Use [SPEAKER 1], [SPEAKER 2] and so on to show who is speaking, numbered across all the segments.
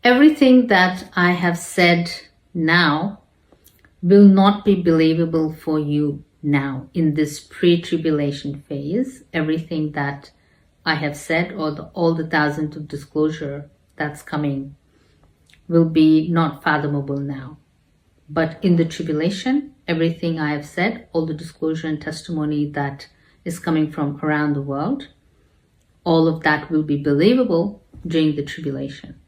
[SPEAKER 1] Everything that I have said now will not be believable for you now in this pre-tribulation phase. Everything that I have said, or all the thousands of disclosure that's coming, will be not fathomable now. But in the tribulation, everything I have said, all the disclosure and testimony that is coming from around the world, all of that will be believable during the tribulation.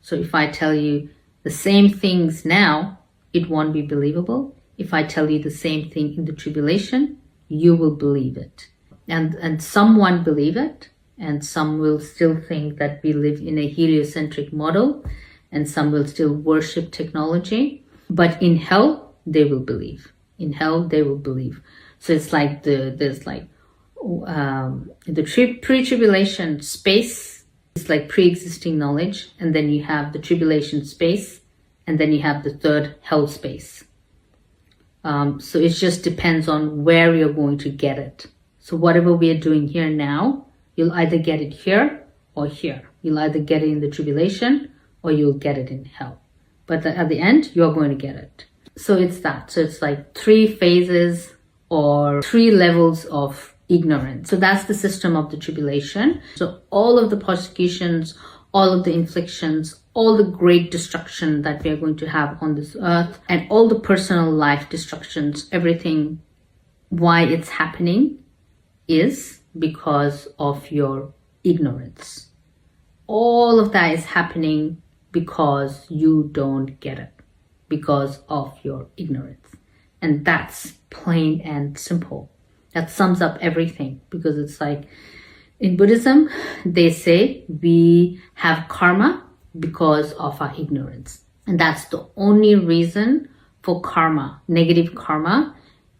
[SPEAKER 1] So if I tell you the same things now, it won't be believable. If I tell you the same thing in the tribulation, you will believe it. And some won't believe it, and some will still think that we live in a heliocentric model, and some will still worship technology. But in hell, they will believe. In hell, they will believe. So it's like there's like the pre-tribulation space is like pre-existing knowledge, and then you have the tribulation space, and then you have the third hell space. So it just depends on where you're going to get it. So whatever we are doing here now, you'll either get it here or here. You'll either get it in the tribulation or you'll get it in hell. But at the end, you're going to get it. So it's that. So it's like 3 phases or 3 levels of ignorance. So that's the system of the tribulation. So all of the persecutions, all of the inflictions, all the great destruction that we are going to have on this earth, and all the personal life destructions, everything, why it's happening is because of your ignorance. All of that is happening because you don't get it, because of your ignorance. And that's plain and simple. That sums up everything, because it's like in Buddhism, they say we have karma because of our ignorance. And that's the only reason for karma, negative karma,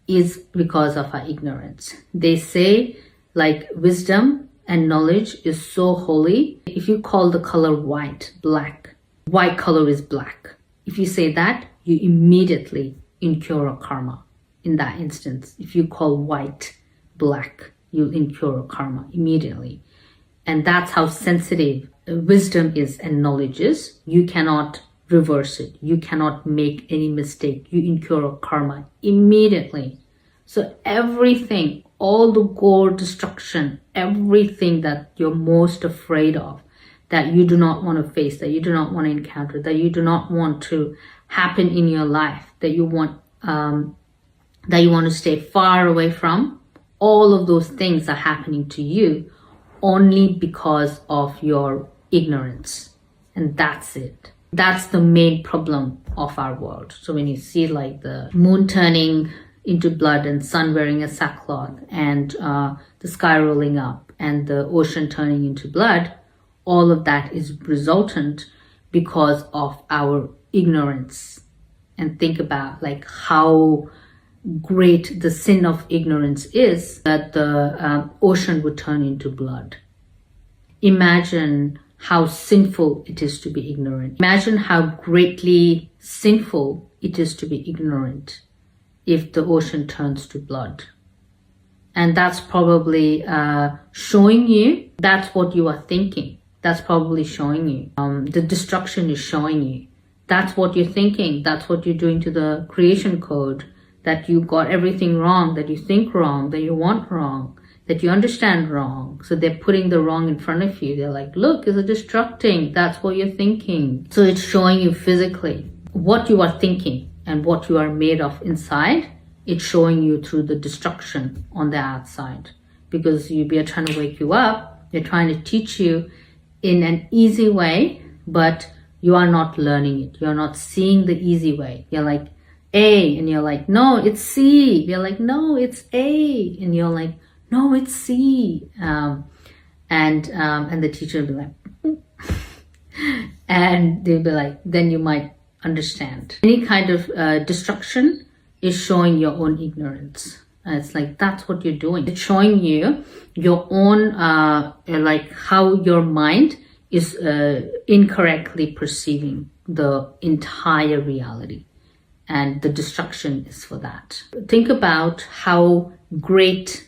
[SPEAKER 1] is because of our ignorance. They say like wisdom and knowledge is so holy. If you call the color white, black, white color is black. If you say that, you immediately incur a karma. In that instance, if you call white black, you'll incur a karma immediately. And that's how sensitive wisdom is and knowledge is. You cannot reverse it. You cannot make any mistake. You incur a karma immediately. So everything, all the gore, destruction, everything that you're most afraid of, that you do not want to face, that you do not want to encounter, that you do not want to happen in your life, that you want to stay far away from, all of those things are happening to you only because of your ignorance. And that's it. That's the main problem of our world. So when you see like the moon turning into blood and sun wearing a sackcloth and the sky rolling up and the ocean turning into blood, all of that is resultant because of our ignorance. And think about like how great the sin of ignorance is, that the ocean would turn into blood. Imagine how sinful it is to be ignorant. Imagine how greatly sinful it is to be ignorant if the ocean turns to blood. And that's probably showing you, that's what you are thinking. That's probably showing you. The destruction is showing you. That's what you're thinking. That's what you're doing to the creation code. That you got everything wrong, that you think wrong, that you want wrong, that you understand wrong. So they're putting the wrong in front of you. They're like, look, it's a destructing. That's what you're thinking. So it's showing you physically what you are thinking and what you are made of inside. It's showing you through the destruction on the outside. Because we are trying to wake you up. They're trying to teach you in an easy way, but you are not learning it. You're not seeing the easy way. You're like, A, and you're like, no, it's C. You're like, no, it's A, and you're like, no, it's C. And the teacher will be like, and they'll be like, then you might understand. Any kind of destruction is showing your own ignorance. It's like, that's what you're doing. It's showing you your own, like how your mind is incorrectly perceiving the entire reality. And the destruction is for that. Think about how great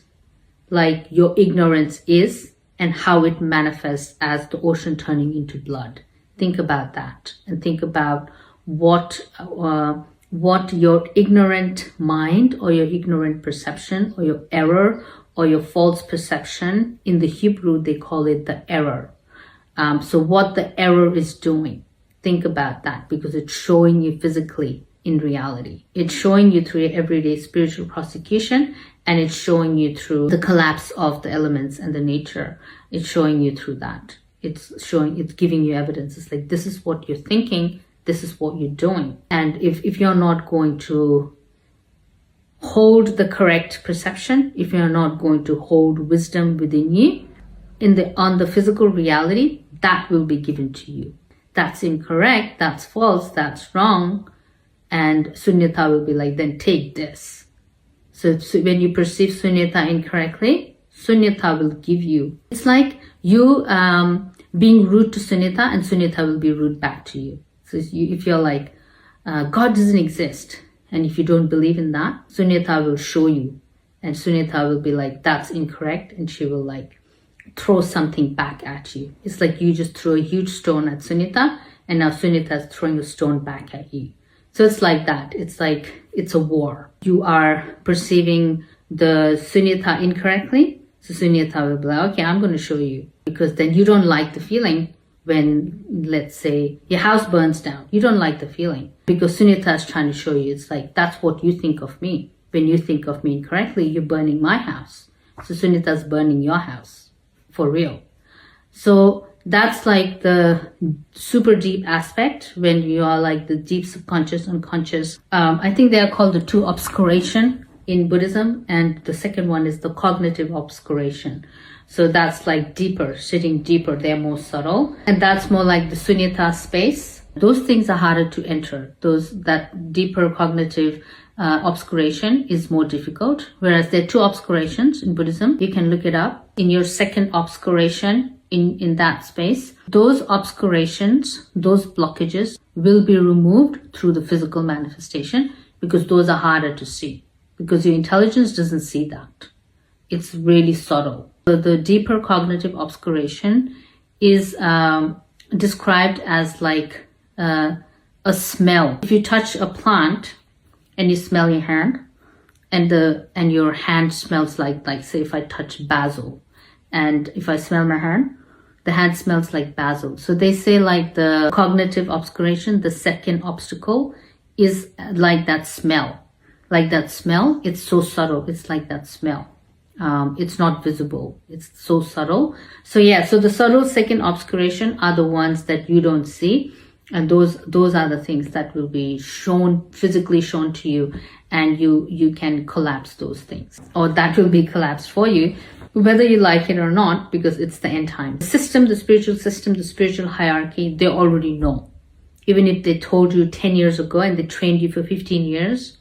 [SPEAKER 1] like your ignorance is and how it manifests as the ocean turning into blood. Think about that, and think about what your ignorant mind or your ignorant perception or your error or your false perception, in the Hebrew they call it the error. So what the error is doing, think about that, because it's showing you physically in reality. It's showing you through your everyday spiritual prosecution, and it's showing you through the collapse of the elements and the nature. It's showing you through that. It's giving you evidence. It's like, this is what you're thinking, this is what you're doing. And if you're not going to hold the correct perception, if you're not going to hold wisdom within you, on the physical reality, that will be given to you. That's incorrect, that's false, that's wrong. And Sunyata will be like, then take this. So when you perceive Sunyata incorrectly, Sunyata will give you. It's like you being rude to Sunyata, and Sunyata will be rude back to you. So if you're like, God doesn't exist, and if you don't believe in that, Sunyata will show you. And Sunyata will be like, that's incorrect. And she will like throw something back at you. It's like you just throw a huge stone at Sunyata, and now Sunyata is throwing a stone back at you. So it's like that. It's like, it's a war. You are perceiving the Sunyata incorrectly. So Sunyata will be like, okay, I'm going to show you. Because then you don't like the feeling when, let's say, your house burns down. You don't like the feeling because Sunyata is trying to show you. It's like, that's what you think of me. When you think of me incorrectly, you're burning my house. So Sunyata is burning your house for real. So that's like the super deep aspect when you are like the deep subconscious, unconscious. I think they are called the two obscuration in Buddhism, and the second one is the cognitive obscuration. So that's like deeper, sitting deeper. They're more subtle, and that's more like the Sunyata space. Those things are harder to enter. That deeper cognitive obscuration is more difficult. Whereas there are two obscurations in Buddhism. You can look it up. In your second obscuration, in that space, those obscurations, those blockages will be removed through the physical manifestation, because those are harder to see, because your intelligence doesn't see that. It's really subtle. So the deeper cognitive obscuration is described as like a smell. If you touch a plant and you smell your hand, and your hand smells like say if I touch basil, and if I smell my hand, the hand smells like basil. So they say like the cognitive obscuration, the second obstacle, is like that smell. Like that smell, it's so subtle. It's like that smell. It's not visible. It's so subtle. So yeah, so the subtle second obscuration are the ones that you don't see. And those are the things that will be physically shown to you, and you can collapse those things, or that will be collapsed for you, whether you like it or not, because it's the end time. The system, the spiritual hierarchy, they already know. Even if they told you 10 years ago and they trained you for 15 years,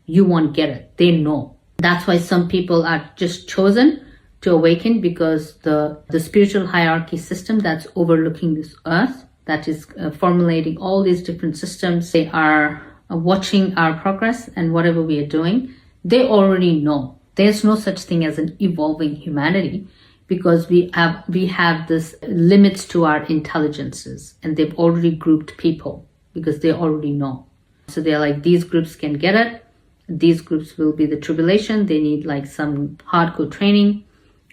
[SPEAKER 1] you won't get it. They know. That's why some people are just chosen to awaken, because the spiritual hierarchy system that's overlooking this earth, that is formulating all these different systems, they are watching our progress and whatever we are doing. They already know. There's no such thing as an evolving humanity, because we have this limits to our intelligences, and they've already grouped people because they already know. So they're like, these groups can get it. These groups will be the tribulation. They need like some hardcore training.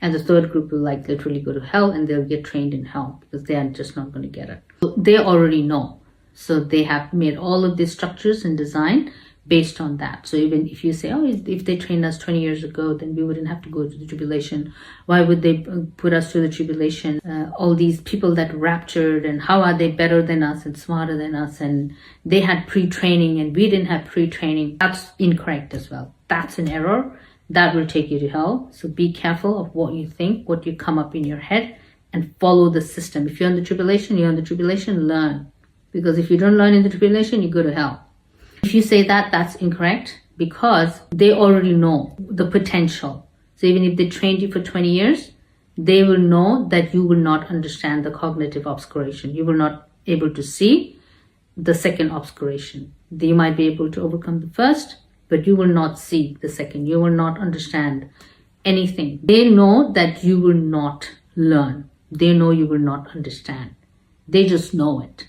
[SPEAKER 1] And the third group will like literally go to hell, and they'll get trained in hell because they are just not going to get it. So they already know. So they have made all of these structures and design based on that. So even if you say, oh, if they trained us 20 years ago, then we wouldn't have to go to the tribulation. Why would they put us through the tribulation? All these people that raptured, and how are they better than us and smarter than us? And they had pre-training and we didn't have pre-training. That's incorrect as well. That's an error. That will take you to hell. So be careful of what you think, what you come up in your head, and follow the system. If you're in the tribulation, you're in the tribulation, learn. Because if you don't learn in the tribulation, you go to hell. If you say that, that's incorrect, because they already know the potential. So even if they trained you for 20 years, they will know that you will not understand the cognitive obscuration. You will not be able to see the second obscuration. You might be able to overcome the first, but you will not see the second. You will not understand anything. They know that you will not learn. They know you will not understand. They just know it.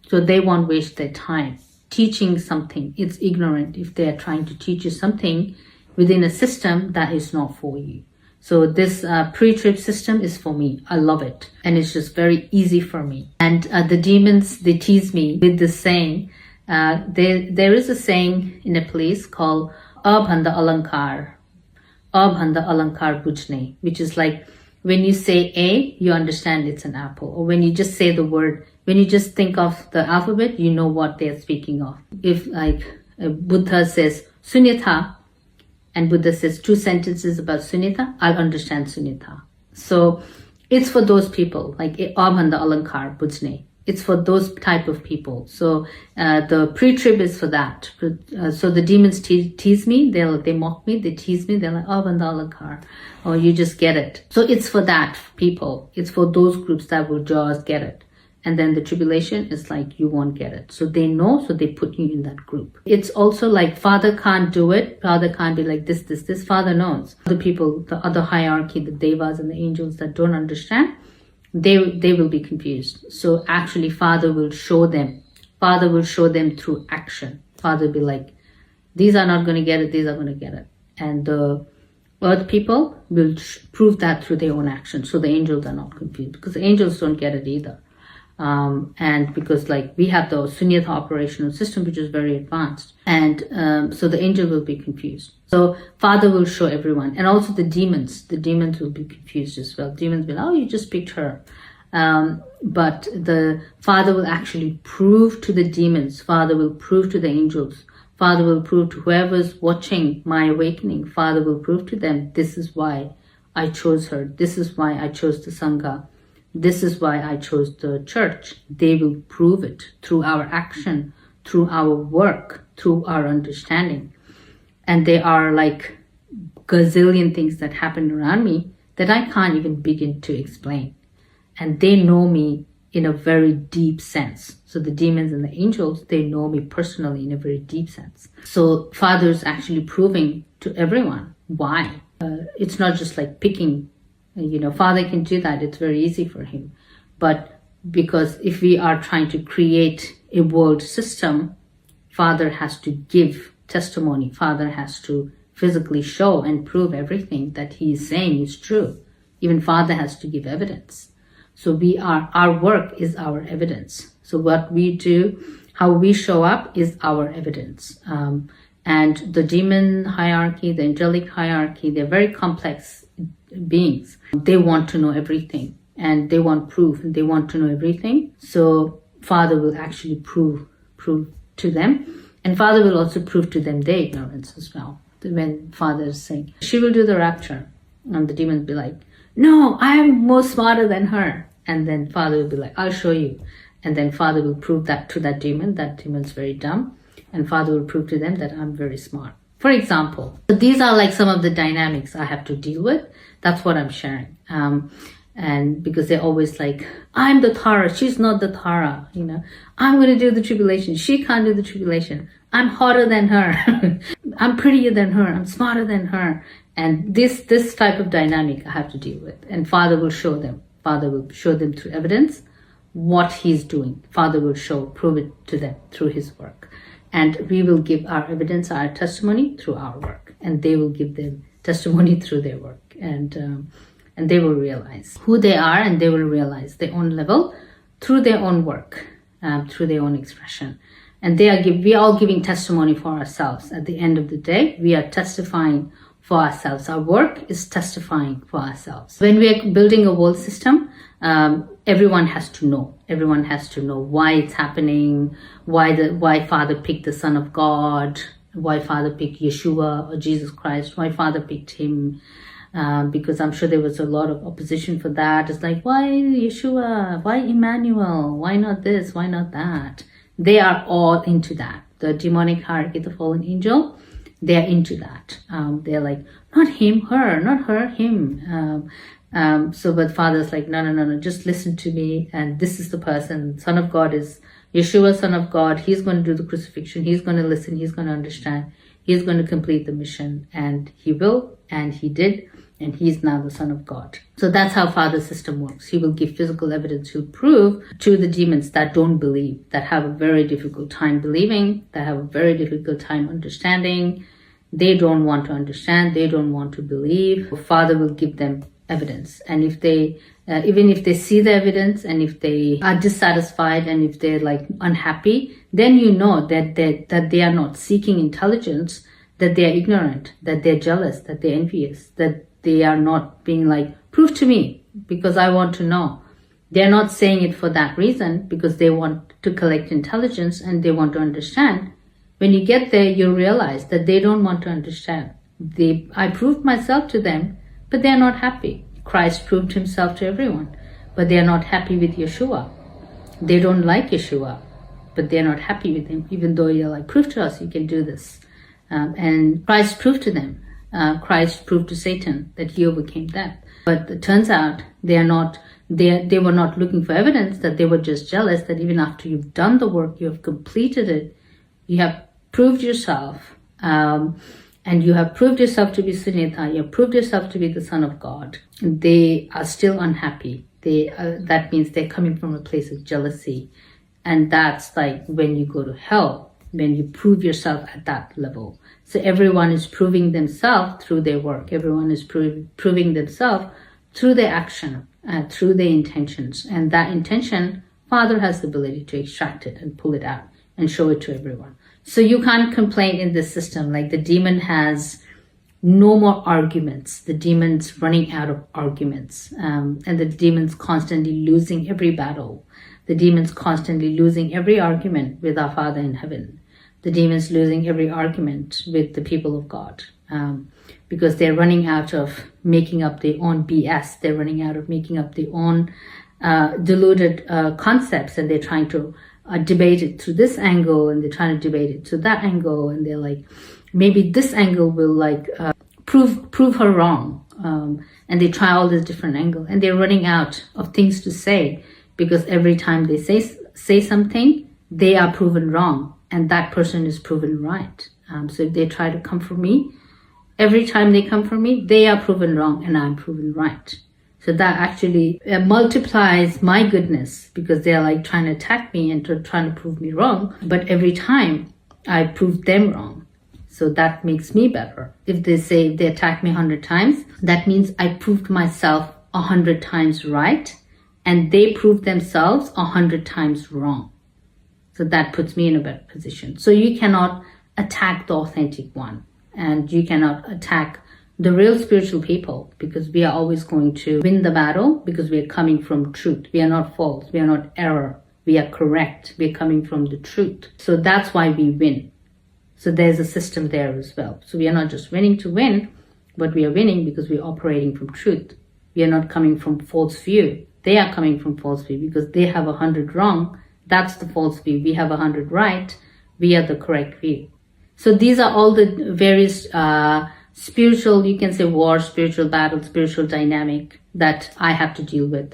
[SPEAKER 1] So they won't waste their time teaching something. It's ignorant if they are trying to teach you something within a system that is not for you. So this pre-trib system is for me. I love it. And it's just very easy for me. And the demons, they tease me with this saying. There is a saying in Nepalese called Abhanda Alankar. Abhanda Alankar Bujne, which is like when you say A, you understand it's an apple. Or when you just say the word, when you just think of the alphabet, you know what they're speaking of. If like Buddha says Sunyata, and Buddha says 2 sentences about Sunyata, I'll understand Sunyata. So it's for those people, like Abhanda Alankar Bujne. It's for those type of people. So the pre-trib is for that. So the demons tease me, they mock me, they tease me, they're like, Abhanda Alankar, or you just get it. So it's for that people. It's for those groups that will just get it. And then the tribulation is like, you won't get it. So they know, so they put you in that group. It's also like, Father can't do it. Father can't be like this. Father knows. The people, the other hierarchy, the devas and the angels that don't understand, they will be confused. So actually, Father will show them. Father will show them through action. Father will be like, these are not going to get it. These are going to get it. And the earth people will prove that through their own action. So the angels are not confused, because the angels don't get it either. And because like we have the Sunyata operational system, which is very advanced, and so the angel will be confused. So Father will show everyone, and also the demons will be confused as well. Demons will, oh, you just picked her. But the Father will actually prove to the demons, Father will prove to the angels, Father will prove to whoever's watching my awakening, Father will prove to them, this is why I chose her, this is why I chose the Sangha, this is why I chose the church. They will prove it through our action, through our work, through our understanding. And there are like gazillion things that happen around me that I can't even begin to explain. And they know me in a very deep sense. So the demons and the angels, they know me personally in a very deep sense. So Father is actually proving to everyone why. It's not just like picking. Father can do that. It's very easy for him. But because if we are trying to create a world system, Father has to give testimony. Father has to physically show and prove everything that he is saying is true. Even Father has to give evidence. So our work is our evidence. So what we do, how we show up is our evidence. And the demon hierarchy, the angelic hierarchy, they're very complex beings. They want to know everything, and they want proof, and they want to know everything. So Father will actually prove to them, and Father will also prove to them their ignorance as well. When Father is saying, she will do the rapture, and the demons will be like, no, I am more smarter than her. And then Father will be like, I'll show you. And then Father will prove that to that demon's very dumb, and Father will prove to them that I'm very smart. For example, these are like some of the dynamics I have to deal with. That's what I'm sharing. And because they're always like, I'm the Tara, she's not the Tara, I'm going to do the tribulation. She can't do the tribulation. I'm hotter than her. I'm prettier than her. I'm smarter than her. And this type of dynamic I have to deal with. And Father will show them. Father will show them through evidence what he's doing. Father will prove it to them through his work. And we will give our evidence, our testimony through our work. And they will give them testimony through their work. And they will realize who they are, and they will realize their own level through their own work, through their own expression. And we are all giving testimony for ourselves. At the end of the day, we are testifying for ourselves. Our work is testifying for ourselves. When we are building a world system, everyone has to know. Everyone has to know why it's happening, why Father picked the Son of God, why Father picked Yeshua or Jesus Christ, why Father picked him. Because I'm sure there was a lot of opposition for that. It's like, why Yeshua? Why Emmanuel? Why not this? Why not that? They are all into that. The demonic hierarchy, the fallen angel, they're into that. They're like, not him, her, not her, him. But Father's like, no, just listen to me. And this is the person. Son of God is Yeshua, Son of God. He's going to do the crucifixion. He's going to listen. He's going to understand. He's going to complete the mission. And he will. And he did. and he's now the Son of God. So that's how Father's system works. He will give physical evidence, he'll prove to the demons that don't believe, that have a very difficult time believing, that have a very difficult time understanding. They don't want to understand, they don't want to believe. Father will give them evidence, and if they even if they see the evidence, and if they are dissatisfied, and if they're like unhappy, then you know that they are not seeking intelligence, that they are ignorant, that they're jealous, that they're envious, that they are not being like, prove to me because I want to know. They're not saying it for that reason, because they want to collect intelligence and they want to understand. When you get there, you realize that they don't want to understand. I proved myself to them, but they're not happy. Christ proved himself to everyone, but they're not happy with Yeshua. They don't like Yeshua, but they're not happy with him, even though you're like, prove to us you can do this. And Christ proved to them. Christ proved to Satan that he overcame death. But it turns out they were not looking for evidence, that they were just jealous that even after you've done the work, you have completed it, you have proved yourself, and you have proved yourself to be Sunyata, you have proved yourself to be the Son of God. They are still unhappy. That means they're coming from a place of jealousy. And that's like when you go to hell, when you prove yourself at that level. So everyone is proving themselves through their work. Everyone is proving themselves through their action, through their intentions. And that intention, Father has the ability to extract it and pull it out and show it to everyone. So you can't complain in this system. Like the demon has no more arguments. The demon's running out of arguments. And the demon's constantly losing every battle. The demon's constantly losing every argument with our Father in heaven. The demon's losing every argument with the people of God, because they're running out of making up their own BS. They're running out of making up their own deluded concepts, and they're trying to debate it through this angle, and they're trying to debate it to that angle, and they're like, maybe this angle will like prove her wrong, and they try all this different angle, and they're running out of things to say, because every time they say something, they are proven wrong. And that person is proven right. So if they try to come for me, every time they come for me, they are proven wrong and I'm proven right. So that actually multiplies my goodness, because they're like trying to attack me and trying to prove me wrong. But every time I prove them wrong. So that makes me better. If they say they attack me 100 times, that means I proved myself 100 times right, and they proved themselves 100 times wrong. So that puts me in a better position. So you cannot attack the authentic one, and you cannot attack the real spiritual people, because we are always going to win the battle, because we are coming from truth. We are not false. We are not error. We are correct. We are coming from the truth. So that's why we win. So there's a system there as well. So we are not just winning to win, but we are winning because we are operating from truth. We are not coming from false view. They are coming from false view because they have 100 wrong. That's the false view. We have 100 right. We are the correct view. So these are all the various spiritual, you can say war, spiritual battle, spiritual dynamic that I have to deal with.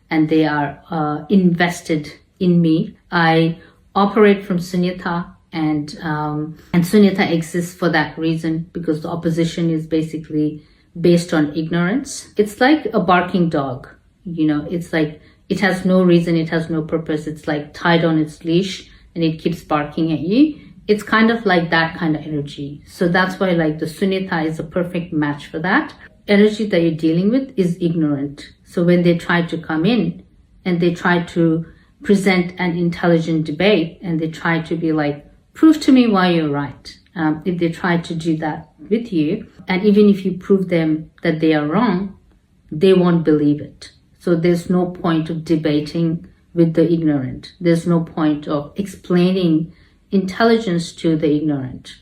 [SPEAKER 1] And they are invested in me. I operate from Sunyata, and Sunyata exists for that reason, because the opposition is basically based on ignorance. It's like a barking dog. It's like, it has no reason, it has no purpose. It's like tied on its leash and it keeps barking at you. It's kind of like that kind of energy. So that's why like the Sunyata is a perfect match for that. Energy that you're dealing with is ignorant. So when they try to come in and they try to present an intelligent debate, and they try to be like, prove to me why you're right. If they try to do that with you, and even if you prove them that they are wrong, they won't believe it. So there's no point of debating with the ignorant. There's no point of explaining intelligence to the ignorant.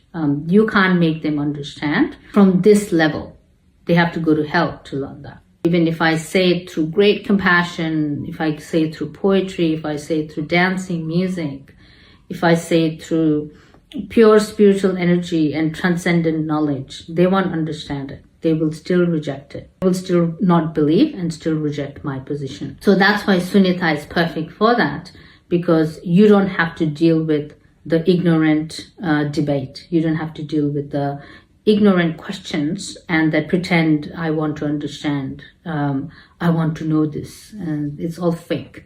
[SPEAKER 1] You can't make them understand from this level. They have to go to hell to learn that. Even if I say it through great compassion, if I say it through poetry, if I say it through dancing, music, if I say it through pure spiritual energy and transcendent knowledge, they won't understand it. They will still reject it. They will still not believe and still reject my position. So that's why Sunyata is perfect for that, because you don't have to deal with the ignorant debate. You don't have to deal with the ignorant questions and that pretend I want to understand, I want to know this, and it's all fake.